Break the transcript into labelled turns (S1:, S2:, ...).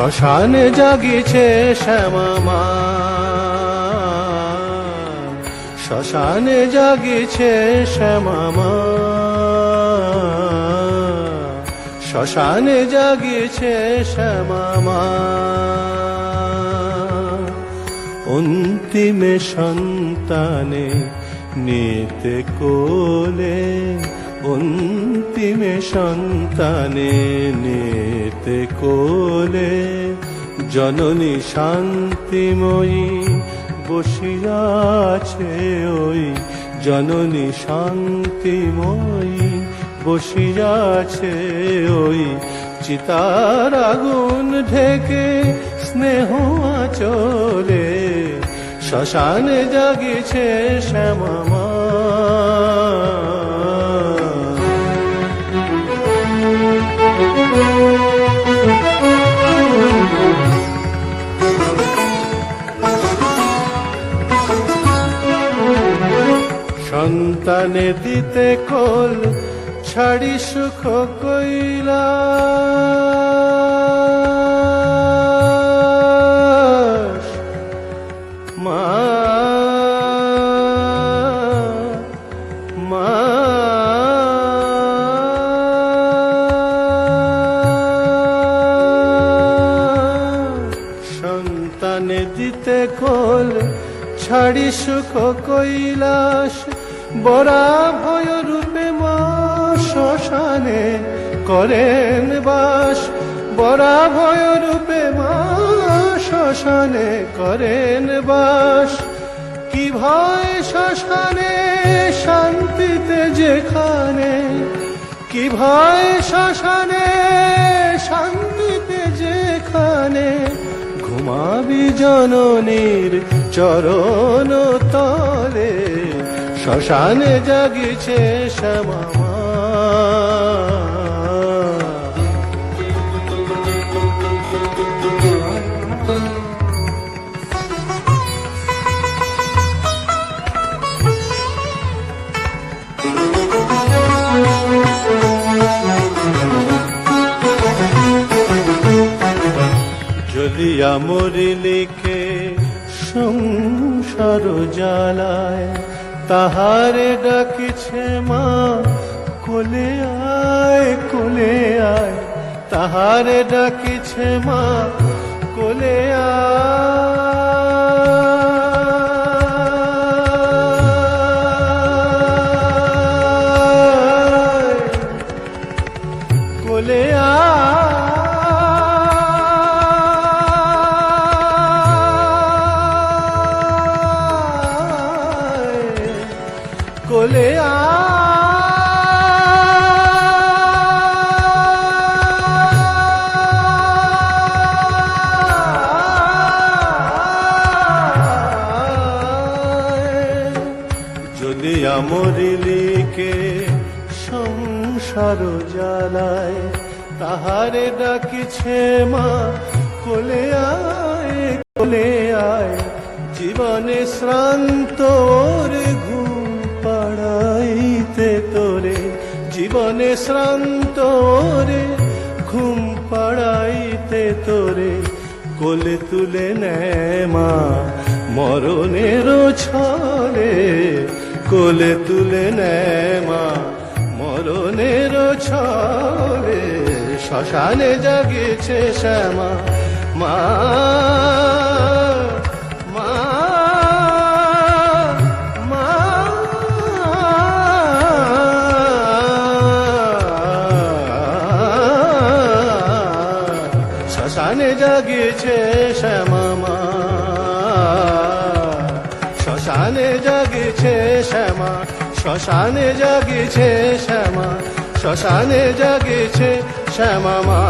S1: শ্মশানে জাগিছে শ্যামা মা, শ্মশানে জাগিছে শ্যামা মা, শ্মশানে জাগিছে শ্যামা মা। অন্তিমে সন্তানে নিতে কোলে, অন্তিমে সন্তানে নিতে কোলে, জননী শান্তিময়ী বসিয়াছে ওই, জননী শান্তিময়ী বসিয়াছে ওই, চিতার আগুন ঢেকে স্নেহ আঁচলে, শ্মশানে জাগিছে শ্যামা মা। সন্তানে দিতে কোল ছাড়ি সুখ কৈলাস, মা মা সন্তানে দিতে কোল ছাড়ি সুখ কৈলাস, বরা ভয় রূপে মা শ্মশানে করেন বাস, বরা ভয় রূপে মা শ্মশানে করেন বাস। কি ভয় শ্মশানে শান্তিতে যেখানে, কি ভয় শ্মশানে শান্তিতে যেখানে, ঘুমাবি জননীর চরণ তলে, শ্মশানে জাগিছে শ্যামা মা। জ্বলিয়া মরিলিকে সংসার জ্বালায়, তাহারে ডাকিছে মা কোলে আয় কোলে আয়, তাহারে ডাকিছে মা কোলে আয় কোলে কোলে জ্বলিয়া মরিলিকে সংসার জ্বালায়, তাহারে ডাকিছে মা কোলে আয় কোলে আয়, জীবনে শ্রান্ত রে ঘুম পাড়াইতে তোরে, জীবনে শ্রান্ত রে ঘুম পাড়াইতে তোরে, কোলে তুলে নেয় মা মরণের ছলে, কোলে তুলে নেয় মা মরণের ছলে, শ্মশানে জাগিছে শ্যামা মা। শ্মশানে জাগিছে শ্যামা মা, শ্মশানে জাগিছে শ্যামা, শ্মশানে জাগিছে শ্যামা, শ্মশানে জাগিছে শ্যামা মা।